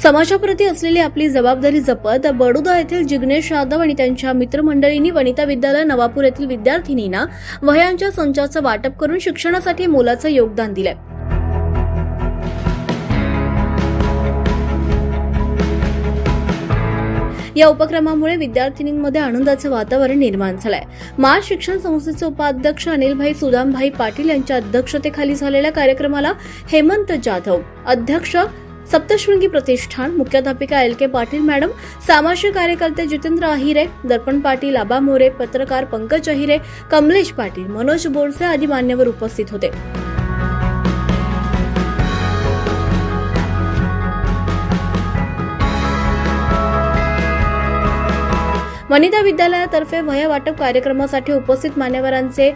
समाजाप्रती असलेली आपली जबाबदारी जपत बडोदा येथील जिग्नेश यादव आणि त्यांच्या मित्रमंडळींनी वनिता विद्यालय नवापूर येथील विद्यार्थिनींना वह्यांच्या संचाचं वाटप करून शिक्षणासाठी मोलाचं योगदान दिलंय। या उपक्रमामुळे विद्यार्थिनींमध्ये आनंदाचं वातावरण निर्माण झालंय। महाराष्ट्र शिक्षण संस्थेचे उपाध्यक्ष अनिलभाई सुदामभाई पाटील यांच्या अध्यक्षतेखाली झालेल्या कार्यक्रमाला हेमंत जाधव, अध्यक्ष सप्तशृंगी प्रतिष्ठान, मुख्याध्यापिका LK पाटील मॅडम, सामाजिक कार्यकर्ते जितेंद्र अहिरे, दर्पण पाटील, आबा मोरे, पत्रकार पंकज अहिरे, कमलेश पाटील, मनोज बोरसे आदी मान्यवर उपस्थित होते। वनिता विद्यालयातर्फे वह्या वाटप कार्यक्रमासाठी उपस्थित मान्यवरांचे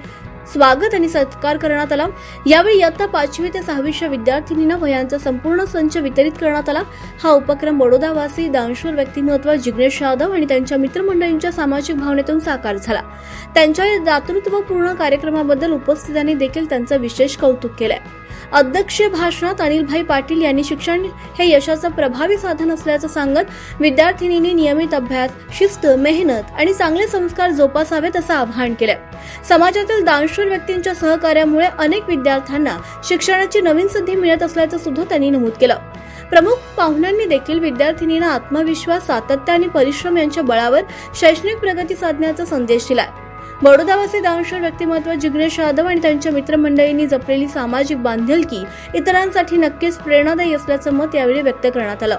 स्वागत आणि सत्कार करण्यात आला। यावेळी इयत्ता 5वी ते 6वीच्या विद्यार्थिनींना वह्यांचा संपूर्ण संच वितरित करण्यात आला। हा उपक्रम बडोदावासी दानशूर व्यक्तिमत्व जिग्नेश यादव आणि त्यांच्या मित्रमंडळींच्या सामाजिक भावनेतून साकार झाला। त्यांच्या या दातृत्वपूर्ण कार्यक्रमाबद्दल उपस्थितांनी देखील त्यांचं विशेष कौतुक केलंय। अध्यक्षीय भाषणात अनिलभाई पाटील यांनी शिक्षण हे यशाचं प्रभावी साधन असल्याचं सांगत विद्यार्थिनींनी नियमित अभ्यास, शिस्त, मेहनत आणि चांगले संस्कार जोपासावेत असं आवाहन केलंय। समाजातील दानशूर व्यक्तींच्या सहकार्यामुळे अनेक विद्यार्थ्यांना शिक्षणाची नवीन संधी मिळत असल्याचं सुद्धा त्यांनी नमूद केलं। प्रमुख पाहुण्यांनी देखील विद्यार्थिनींना आत्मविश्वास, सातत्य आणि परिश्रम यांच्या बळावर शैक्षणिक प्रगती साधण्याचा संदेश दिलाय। बडोदावासी दानशूर व्यक्तिमत्व जिग्नेश यादव आणि त्यांच्या मित्रमंडळींनी जपलेली सामाजिक बांधिलकी इतरांसाठी नक्कीच प्रेरणादायी असल्याचं मत यावेळी व्यक्त करण्यात आलं।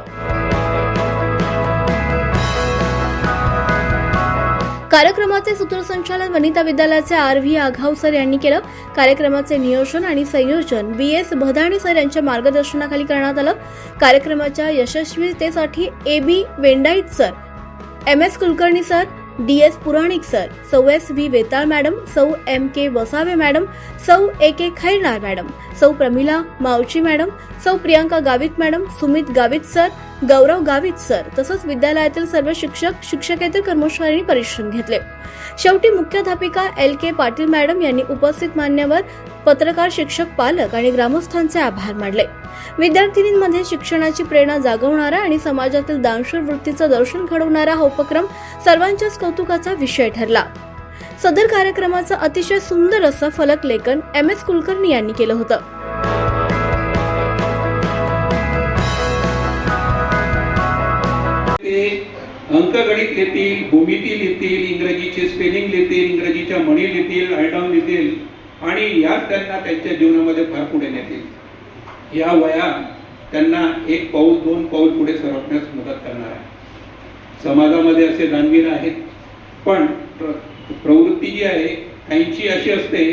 कार्यक्रमाचे सूत्रसंचालन वनिता विद्यालयाचे RV आघाव सर यांनी केलं। कार्यक्रमाचे नियोजन आणि संयोजन BS भदाणे सर यांच्या मार्गदर्शनाखाली करण्यात आलं। कार्यक्रमाच्या यशस्वीतेसाठी AB Vendait sir, MS Kulkarni sir, DS Puranik sir, सौ SV वेताळ मॅडम, सौ MK वसावे मॅडम, सौ AK खैरनार मॅडम, सौ प्रमिला मावची मॅडम, सौ Priyanka Gavit madam, Sumit Gavit sir, Gaurav Gavit sir तसंच विद्यालयातील सर्व शिक्षक, शिक्षकेतर कर्मचाऱ्यांनी परिश्रम घेतले। शेवटी मुख्याध्यापिका LK पाटील मॅडम यांनी उपस्थित मान्यवर, पत्रकार, शिक्षक, पालक आणि ग्रामस्थांचे आभार मानले। विद्यार्थिनींमध्ये शिक्षणाची प्रेरणा जागवणारा आणि समाजातील दानशूर वृत्तीचं दर्शन घडवणारा हा उपक्रम सर्वांच्याच कौतुकाचा विषय ठरला। सदर कार्यक्रमाचं अतिशय सुंदर असं फलक लेखन MS कुलकर्णी यांनी केलं होतं। अंकगणित लिहितील, भूमिती लिहितील, इंग्रजीचे स्पेलिंग लिहितील, इंग्रजीच्या म्हणी लिहितील, आयटम लिहितील आणि याच त्यांना त्यांच्या जीवनामध्ये फार पुढे नेतील। या वया त्यांना 1 पाऊल 2 पाऊल पुढे सरकण्यास मदत करणार आहे। समाजामध्ये असे दानवीर आहेत, पण प्रवृत्ती जी आहे काहींची अशी असते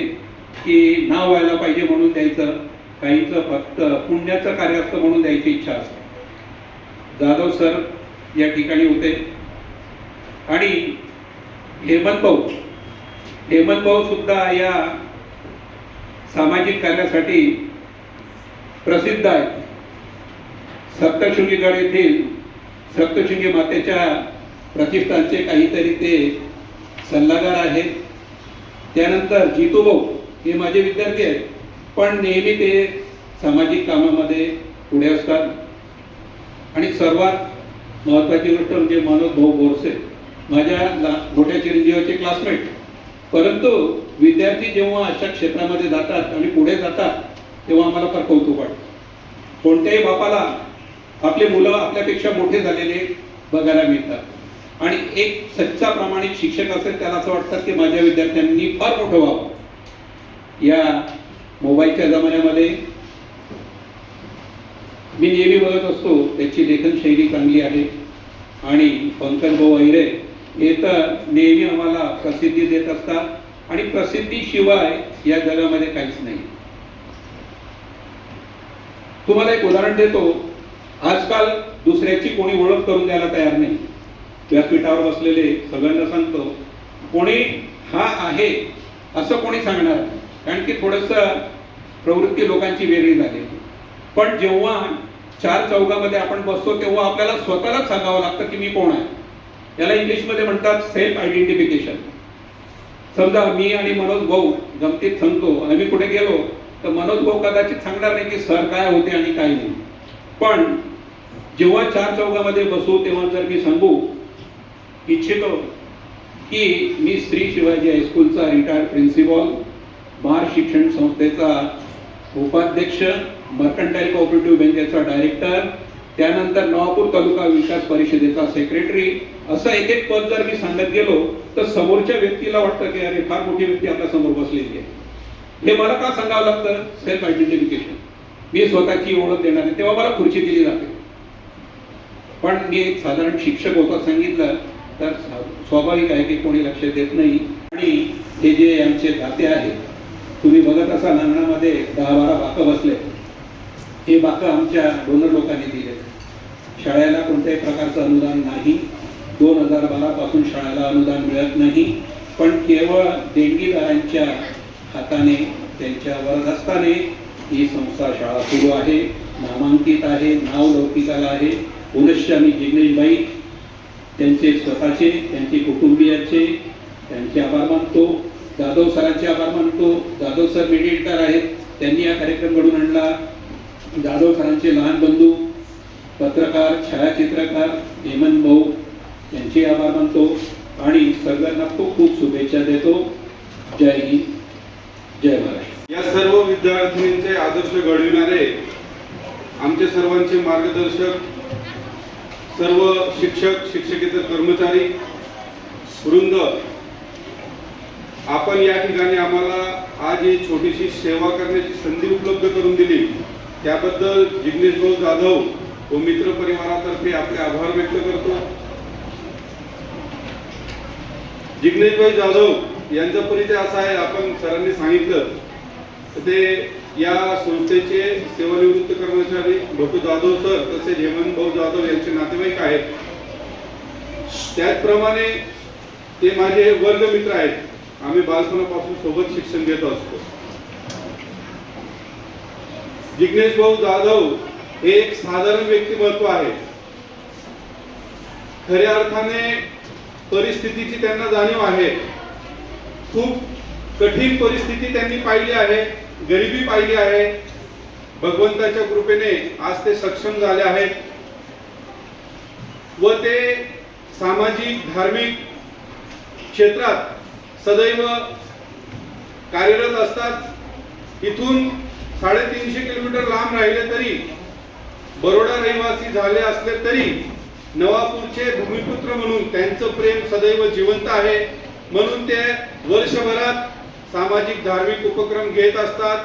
की नाव व्हायला पाहिजे म्हणून द्यायचं, काहींचं फक्त पुण्याचं कार्य असतं म्हणून द्यायची इच्छा असते। जाधव सर या ठिकाणी होते आणि हेमंत भाऊ सुद्धा या सामाजिक कार्यासाठी प्रसिद्ध आहेत। सप्तशृंगीगड येथील सप्तशृंगी मातेच्या प्रतिष्ठानचे काहीतरी ते सल्लागार आहेत। त्यानंतर जितू भाऊ हे माझे विद्यार्थी आहेत, पण नेहमी ते सामाजिक कामामध्ये पुढे असतात। आणि सर्वात महत्त्वाची गोष्ट म्हणजे मनोज भाऊ बोरसे, माझ्या मोठ्या चिरंजीवाचे क्लासमेट, परंतु विद्यार्थी जेव्हा अशा क्षेत्रामध्ये जातात आणि पुढे जातात तेव्हा आम्हाला फार कौतुक वाटतं। कोणत्याही बापाला आपले मुलं आपल्यापेक्षा मोठे झालेले बघायला मिळतात आणि एक सच्चा प्रामाणिक शिक्षक असेल त्याला असं वाटतं की माझ्या विद्यार्थ्यांनी फार मोठं व्हावं। या मोबाईलच्या जमान्यामध्ये मी नेहमी बघत असतो त्याची लेखन शैली चांगली आहे आणि पंकज भाऊ अहिरे हे तर नेहमी आम्हाला प्रसिद्धी देत असतात आणि प्रसिद्धीशिवाय या जगामध्ये काहीच नाही। तुम्हाला एक उदाहरण देतो। आजकाल दुसऱ्याची कोणी ओळख करून द्यायला तयार नाही। व्यासपीठावर बसलेले सगळ्यांना सांगतो, कोणी हा आहे असं कोणी सांगणार नाही, कारण की थोडंसं प्रवृत्ती लोकांची वेगळी झाली। पण जेव्हा 4 चौघामध्ये आपण बसतो तेव्हा आपल्याला स्वतःलाच सांगावं लागतं की मी कोण आहे। याला इंग्लिशमध्ये म्हणतात सेल्फ आयडेंटिफिकेशन। समजा मी आणि मनोज भाऊ गमतीत सांगतो, आम्ही कुठे गेलो तर मनोज भाऊ कदाचित सांगणार नाही की सर काय होते आणि काय नाही, पण जेव्हा चार चौघामध्ये बसू तेव्हा जर मी सांगू इच्छितो की मी श्री शिवाजी हायस्कूलचा रिटायर्ड प्रिन्सिपॉल, महार शिक्षण संस्थेचा उपाध्यक्ष, मर्कंटाईल कोऑपरेटिव्ह बँकेचा डायरेक्टर, त्यानंतर नवापूर तालुका विकास परिषदेचा सेक्रेटरी, असं एक एक पद जर मी सांगत गेलो तर समोरच्या व्यक्तीला वाटतं की अरे फार मोठी व्यक्ती आपल्या समोर बसलेली आहे. हे मला का सांगावं लागतं? Self identification. मी स्वतःची ओळख देणार आहे तेव्हा मला खुर्ची दिली जाते. पण मी एक साधारण शिक्षक होता सांगितलं तर स्वाभाविक आहे की कोणी लक्ष देत नाही. आणि हे जे आमचे दाते आहेत, तुम्ही बघत असाल अंगणामध्ये 10-12 बाकं बसले. हे बाकं आमच्या डोनर लोकांनी दिले. शाळेला कोणत्याही प्रकारचं अनुदान नाही. 2012 पासून शाळेला अनुदान मिळत नाही. पण केवळ देणगीदारांच्या हाताने, त्यांच्या वरदहस्ताने ही संस्था शाळा सुरू आहे, नामांकित आहे, नाव लौकिकाला आहे. पुनश्च मी जिग्नेशभाई, त्यांचे स्वतःचे, त्यांचे कुटुंबियांचे त्यांचे आभार मानतो. जाधव सरांचे आभार मानतो. जाधव सर मेडिएटर आहेत, त्यांनी हा कार्यक्रम घडून आणला. जाधव सरांचे लहान बंधू पत्रकार, छायाचित्रकार हेमंत भाऊ यांचे आभार मानतो आणि सर्वांना खूप खूप शुभेच्छा देतो. जय हिंद, जय महाराष्ट्र. या सर्व विद्यार्थिनींचे आदर्श घडविणारे आमचे सर्वांचे मार्गदर्शक, सर्व शिक्षक, शिक्षकेतर कर्मचारी वृंद, आपण या ठिकाणी आम्हाला आज ही छोटीशी सेवा करण्याची संधी उपलब्ध करून दिली त्याबद्दल जिग्नेश भाऊ जाधव व मित्र परिवारातर्फे आपले आभार व्यक्त करतो. जिग्नेशभाई जाधव यांचा परिचय असा आहे, आपण सरांनी सांगितलं ते या संस्थेचे सेवानिवृत्त कर्मचारी डॉक्टर जाधव सर तसेच हेमंत भाऊ जाधव यांचे नातेवाईक आहेत. त्याचप्रमाणे ते माझे वर्गमित्र आहेत. आम्ही बालपणापासून सोबत शिक्षण घेत असतो. जिग्नेश भाऊ जाधव हे एक साधारण व्यक्तिमत्व आहे. खऱ्या अर्थाने परिस्थितीची त्यांना जाणीव आहे. खूप कठीण परिस्थिती त्यांनी पाहिली आहे, गरिबी पाहिली आहे. भगवंताच्या कृपेने आज ते सक्षम झाले आहेत व ते सामाजिक धार्मिक क्षेत्रात सदैव कार्यरत असतात. इथून 350 किलोमीटर लांब राहिले तरी, बरोडा रहिवासी झाले असले तरी नवापूरचे भूमिपुत्र म्हणून त्यांचं प्रेम सदैव जिवंत आहे. म्हणून ते वर्षभरात सामाजिक धार्मिक उपक्रम घेत असतात.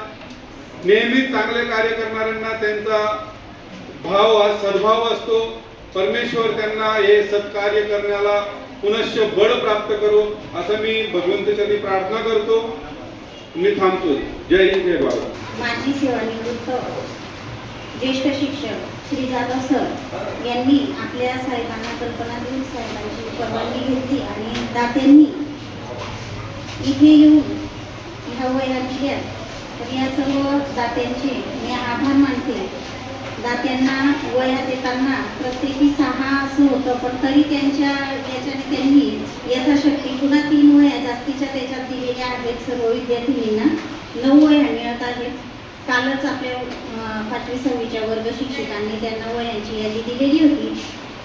नेहमीच चांगले कार्य करणाऱ्यांना त्यांचा भाव सद्भाव असतो. परमेश्वर त्यांना हे सत्कार्य करण्याला पुनश्च बळ प्राप्त करो असं मी भगवंताचरणी प्रार्थना करतो. मी थांबतो. जय हिंद, जय भारत. माजी सेवानिवृत्त ज्येष्ठ शिक्षक श्री जाधव सर यांनी आपल्या साहेबांना कल्पना देऊन साहेबांची परवानगी घेतली आणि दात्यांनी इथे येऊन ह्या वह्या दिल्या. तर या सर्व दात्यांचे मी आभार मानते. दात्यांना वह्या देताना प्रत्येकी 6 असं होतं, पण तरी त्यांच्या याच्याने त्यांनी यथाशक्ती पुन्हा 3 वह्या जास्तीच्या त्याच्यात दिलेल्या आहेत. सर्व विद्यार्थिनींना 9 वह्या मिळत आहेत. कालच आपल्या 5वी-6वीच्या वर्ग शिक्षकांनी त्यांना वह्यांची यादी दिलेली होती.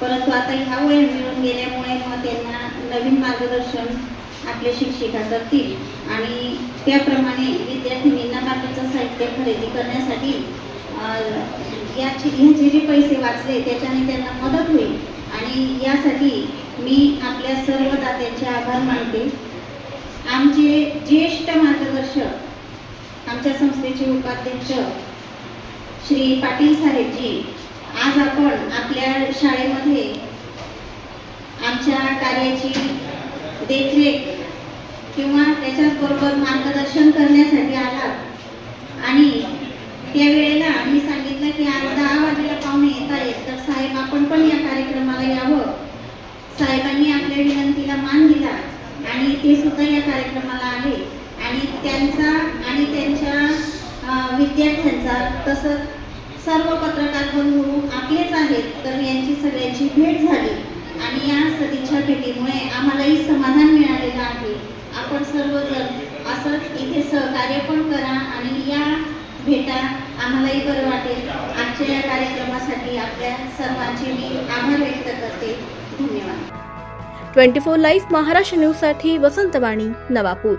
परंतु आता ह्या वह्या मिळून गेल्यामुळे मग त्यांना नवीन मार्गदर्शन आपले शिक्षिका करतील आणि त्याप्रमाणे विद्यार्थिनींना बाकीचं साहित्य खरेदी करण्यासाठी ह्याचे जे पैसे वाचले त्याच्याने त्यांना मदत होईल. आणि यासाठी मी आपल्या सर्व दात्यांचे आभार मानते. आमचे ज्येष्ठ मार्गदर्शक, आमच्या संस्थेचे उपाध्यक्ष श्री पाटील साहेबजी, आज आपण आपल्या शाळेमध्ये आमच्या कार्याची देखरेख किंवा त्याच्याचबरोबर मार्गदर्शन करण्यासाठी आलात आणि त्यावेळेला मी सांगितलं की आज 10 वाजेला पाहुणे येत आहेत, तर साहेब आपण पण या कार्यक्रमाला यावं. साहेबांनी आपल्या विनंतीला मान दिला आणि ते सुद्धा या कार्यक्रमाला आले आणि त्यांचा आणि त्यांच्या विद्यार्थ्यांचा तसंच सर्व पत्रकार बंधू आपलेच आहेत, तर यांची सगळ्यांची भेट झाली आणि या सदिच्छा भेटीमुळे आम्हालाही समाधान मिळालेलं आहे. आपण सर्वजण असंच इथे सहकार्य पण करा आणि या भेटा आम्हालाही बरं वाटेल. आजच्या या कार्यक्रमासाठी आपल्या सर्वांचे मी आभार व्यक्त करते. धन्यवाद. 24 लाईव्ह महाराष्ट्र न्यूजसाठी वसंत वाणी, नवापूर.